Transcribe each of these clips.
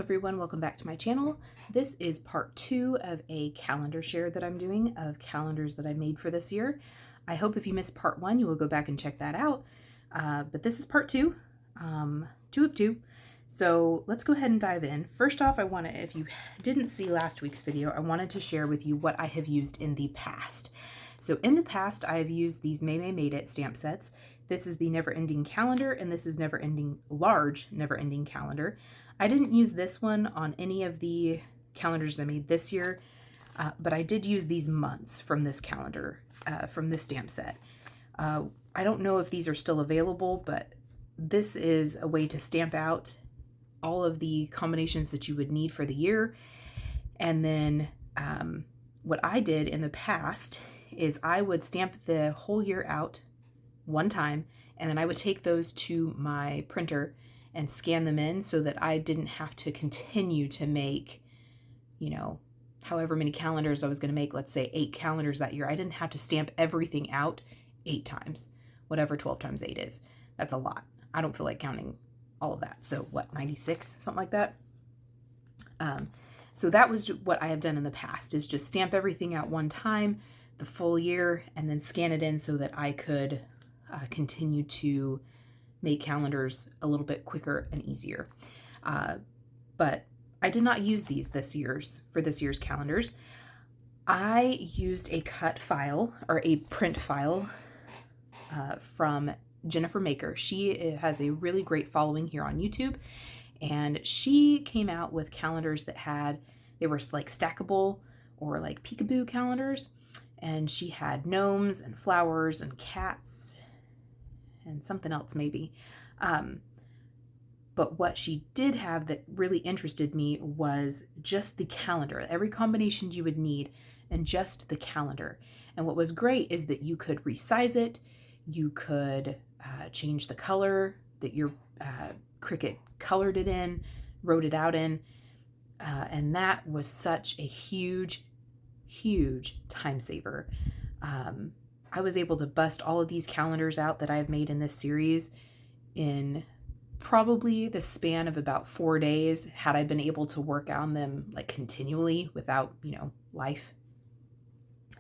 everyone, welcome back to my channel. This is part 2 of a calendar share that I'm doing of calendars that I made for this year. I hope if you missed part 1, you will go back and check that out. But this is part 2, 2 of 2. So let's go ahead and dive in. First off, if you didn't see last week's video, I wanted to share with you what I have used in the past. So in the past, I have used these May Made It stamp sets. This is the Never Ending Calendar, and this is large Never Ending Calendar. I didn't use this one on any of the calendars I made this year, but I did use these months from this calendar, from this stamp set. I don't know if these are still available, but this is a way to stamp out all of the combinations that you would need for the year. And then what I did in the past is I would stamp the whole year out one time, and then I would take those to my printer and scan them in so that I didn't have to continue to make, however many calendars I was going to make, let's say 8 calendars that year. I didn't have to stamp everything out 8 times, whatever 12 times 8 is. That's a lot. I don't feel like counting all of that. So what, 96, something like that? So that was what I have done in the past, is just stamp everything out one time, the full year, and then scan it in so that I could continue to make calendars a little bit quicker and easier. But I did not use these for this year's calendars. I used a cut file or a print file from Jennifer Maker. She has a really great following here on YouTube, and she came out with calendars they were like stackable or like peekaboo calendars, and she had gnomes and flowers and cats and something else maybe. But what she did have that really interested me was just the calendar, every combination you would need, and just the calendar. And what was great is that you could resize it, you could change the color that your Cricut colored it in, wrote it out in, and that was such a huge time saver. I was able to bust all of these calendars out that I've made in this series in probably the span of about 4 days, had I been able to work on them like continually without, life.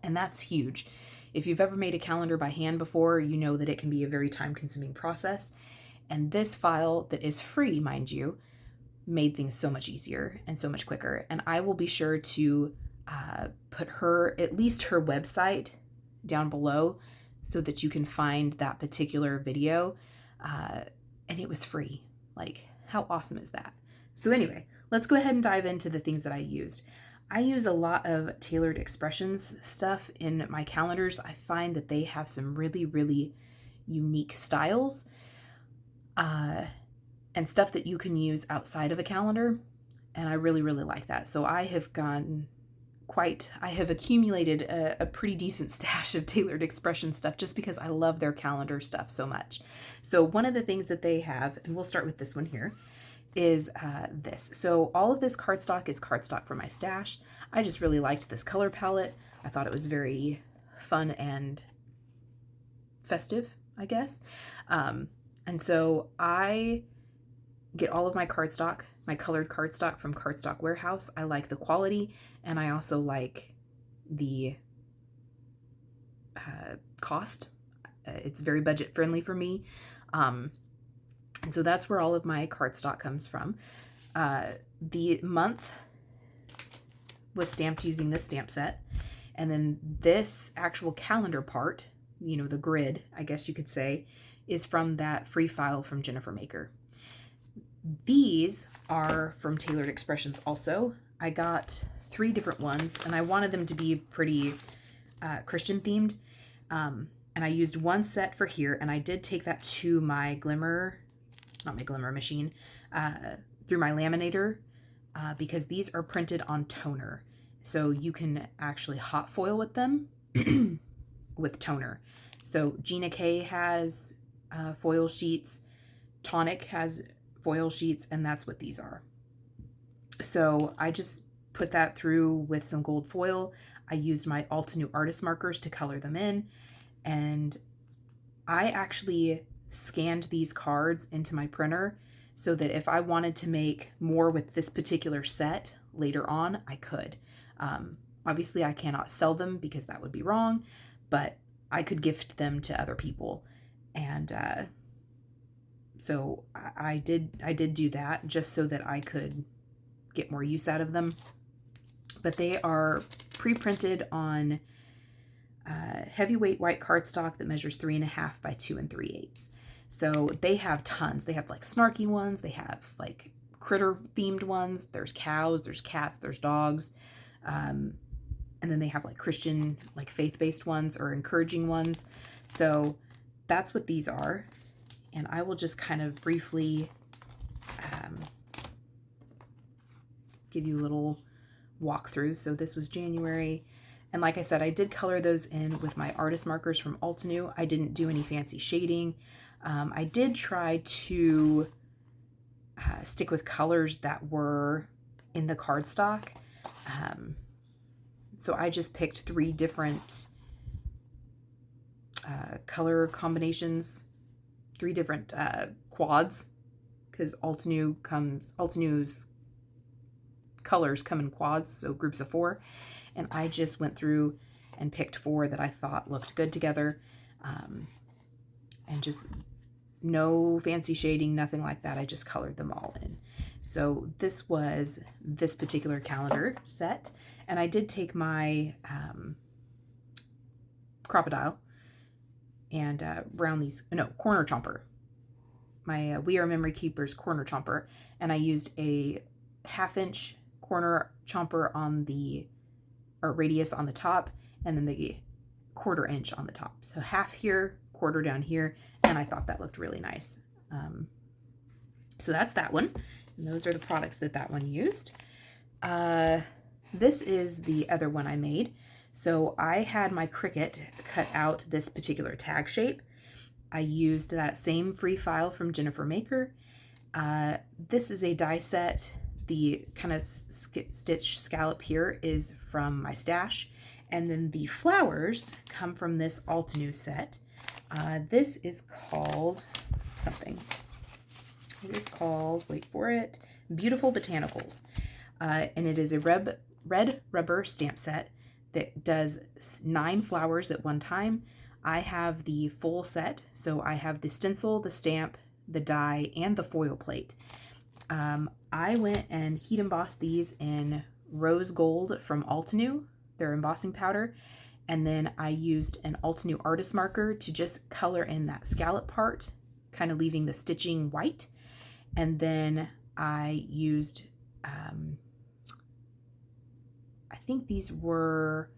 And that's huge. If you've ever made a calendar by hand before, you know that it can be a very time-consuming process. And this file, that is free, mind you, made things so much easier and so much quicker. And I will be sure to put at least her website down below so that you can find that particular video. And it was free. Like, how awesome is that? So anyway, let's go ahead and dive into the things that I used. I use a lot of Tailored Expressions stuff in my calendars. I find that they have some really unique styles and stuff that you can use outside of a calendar. And I really like that. So I have accumulated a pretty decent stash of Tailored Expression stuff just because I love their calendar stuff so much. So one of the things that they have, and we'll start with this one here, is this. So all of this cardstock is cardstock from my stash. I just really liked this color palette. I thought it was very fun and festive, I guess. And so I get all of my cardstock, my colored cardstock from Cardstock Warehouse. I like the quality, and I also like the cost. It's very budget friendly for me. And so that's where all of my cardstock comes from. The month was stamped using this stamp set. And then this actual calendar part, the grid, I guess you could say, is from that free file from Jennifer Maker. These are from Tailored Expressions also. I got 3 different ones, and I wanted them to be pretty Christian themed. And I used one set for here, and I did take that to my not my glimmer machine, through my laminator, because these are printed on toner. So you can actually hot foil with them with toner. So Gina K has foil sheets, Tonic has foil sheets, and that's what these are. So I just put that through with some gold foil. I used my Altenew artist markers to color them in, and I actually scanned these cards into my printer so that if I wanted to make more with this particular set later on, I could. Obviously, I cannot sell them because that would be wrong, but I could gift them to other people. And so I did do that just so that I could get more use out of them. But they are pre-printed on heavyweight white cardstock that measures 3.5 by 2 3/8. So they have tons. They have like snarky ones. They have like critter themed ones. There's cows, there's cats, there's dogs. And then they have like Christian, like faith-based ones or encouraging ones. So that's what these are. And I will just kind of briefly give you a little walkthrough. So this was January. And like I said, I did color those in with my artist markers from Altenew. I didn't do any fancy shading. I did try to stick with colors that were in the cardstock. So I just picked 3 different color combinations, 3 different quads, because Altenew's colors come in quads, so groups of 4. And I just went through and picked 4 that I thought looked good together. And just no fancy shading, nothing like that. I just colored them all in. So this was this particular calendar set. And I did take my crocodile and corner chomper. My We Are Memory Keepers corner chomper. And I used a 1/2-inch corner chomper on the radius on the top, and then the 1/4 inch on the top. So 1/2 here, 1/4 down here, and I thought that looked really nice. So that's that one, and those are the products that one used. This is the other one I made. So I had my Cricut cut out this particular tag shape. I used that same free file from Jennifer Maker. This is a die set. The kind of stitch scallop here is from my stash. And then the flowers come from this Altenew set. This is called something. It is called, wait for it, Beautiful Botanicals. And it is a red rubber stamp set that does 9 flowers at one time. I have the full set. So I have the stencil, the stamp, the die, and the foil plate. I went and heat embossed these in rose gold from Altenew, their embossing powder. And then I used an Altenew artist marker to just color in that scallop part, kind of leaving the stitching white. And then I used, I think these were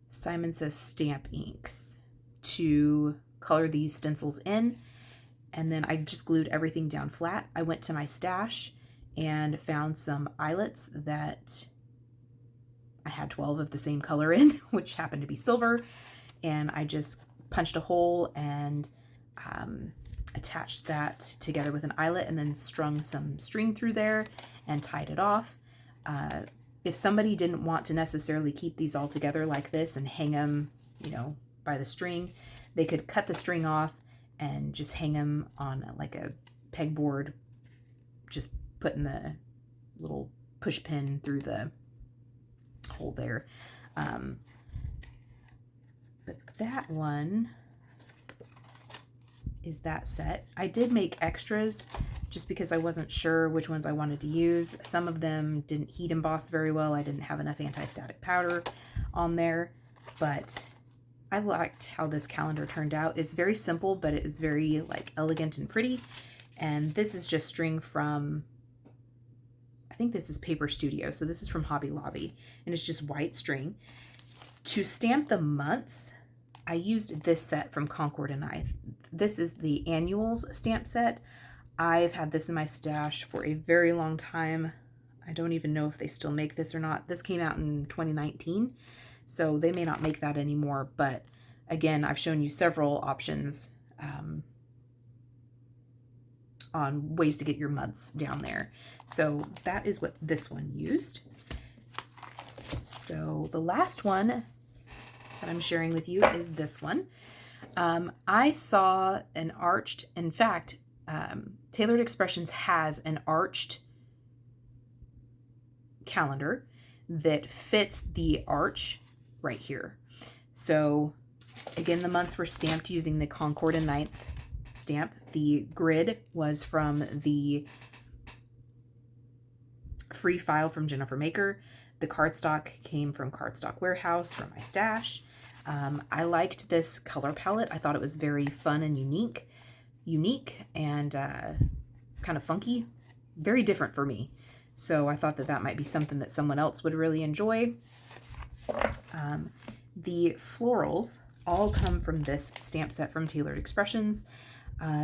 Simon Says stamp inks to color these stencils in. And then I just glued everything down flat. I went to my stash and found some eyelets that I had 12 of the same color in, which happened to be silver. And I just punched a hole and attached that together with an eyelet, and then strung some string through there and tied it off. If somebody didn't want to necessarily keep these all together like this and hang them, by the string, they could cut the string off and just hang them on like a pegboard, just putting the little push pin through the hole there. But that one is that set. I did make extras just because I wasn't sure which ones I wanted to use. Some of them didn't heat emboss very well. I didn't have enough anti-static powder on there, but I liked how this calendar turned out. It's very simple, but it is very elegant and pretty. And this is just string from, I think this is Paper Studio. So this is from Hobby Lobby, and it's just white string. To stamp the months, I used this set from Concord and I. This is the Annuals stamp set. I've had this in my stash for a very long time. I don't even know if they still make this or not. This came out in 2019, so they may not make that anymore. But again, I've shown you several options on ways to get your months down there. So that is what this one used. So the last one that I'm sharing with you is this one. I saw an arched, in fact, Tailored Expressions has an arched calendar that fits the arch right here. So again, the months were stamped using the Concord and Ninth stamp. The grid was from the free file from Jennifer Maker. The cardstock came from Cardstock Warehouse from my stash. I liked this color palette. I thought it was very fun and unique and kind of funky, very different for me. So I thought that that might be something that someone else would really enjoy. The florals all come from this stamp set from Tailored Expressions.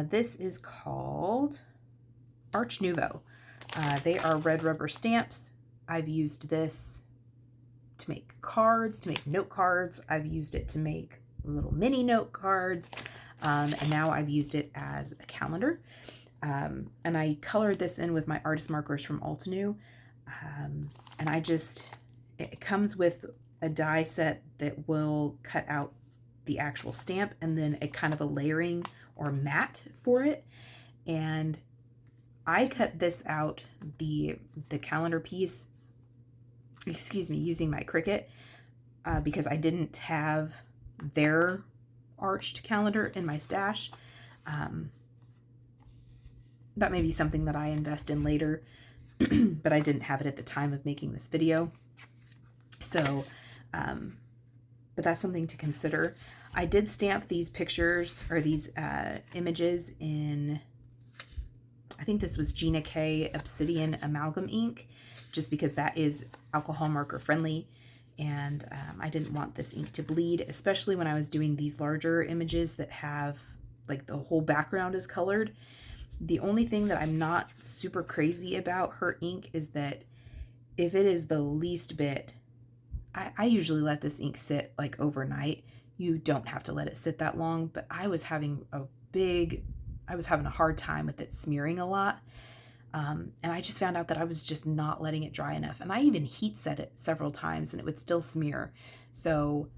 This is called Arch Nouveau. They are red rubber stamps. I've used this to make cards, to make note cards. I've used it to make little mini note cards. And now I've used it as a calendar. And I colored this in with my artist markers from Altenew. And it comes with a die set that will cut out the actual stamp and then a kind of a layering or mat for it. And I cut this out, the calendar piece, using my Cricut, because I didn't have their arched calendar in my stash. That may be something that I invest in later, but I didn't have it at the time of making this video. So, but that's something to consider. I did stamp these pictures or these images in, I think this was Gina K Obsidian Amalgam ink, just because that is alcohol marker friendly. And I didn't want this ink to bleed, especially when I was doing these larger images that have like the whole background is colored. The only thing that I'm not super crazy about her ink is that if it is the least bit, I usually let this ink sit like overnight. You don't have to let it sit that long, but I was having a hard time with it smearing a lot. And I just found out that I was just not letting it dry enough. And I even heat set it several times and it would still smear. So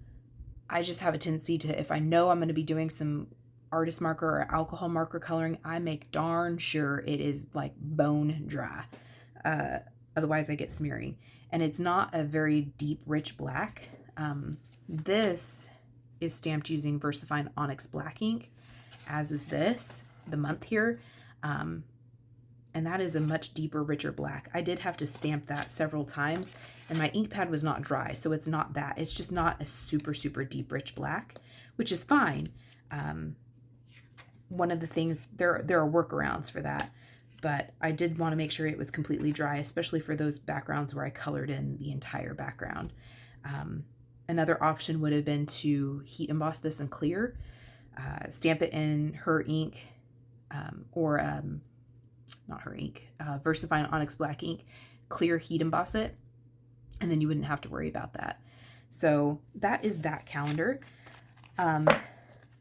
I just have a tendency to, if I know I'm going to be doing some artist marker or alcohol marker coloring, I make darn sure it is like bone dry. Otherwise I get smearing. And it's not a very deep, rich black. This is stamped using VersaFine Onyx Black ink, as is this, the month here. And that is a much deeper, richer black. I did have to stamp that several times, and my ink pad was not dry, so it's not that. It's just not a super, super deep, rich black, which is fine. One of the things, there are workarounds for that, but I did want to make sure it was completely dry, especially for those backgrounds where I colored in the entire background. Another option would have been to heat emboss this in clear, stamp it in her ink, not her ink, VersaFine Onyx Black ink, clear heat emboss it, and then you wouldn't have to worry about that. So that is that calendar.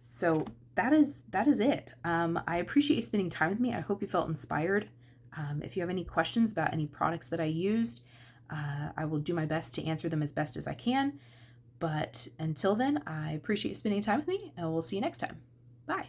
So that is it. I appreciate you spending time with me. I hope you felt inspired. If you have any questions about any products that I used, I will do my best to answer them as best as I can. But until then, I appreciate you spending time with me, and we'll see you next time. Bye.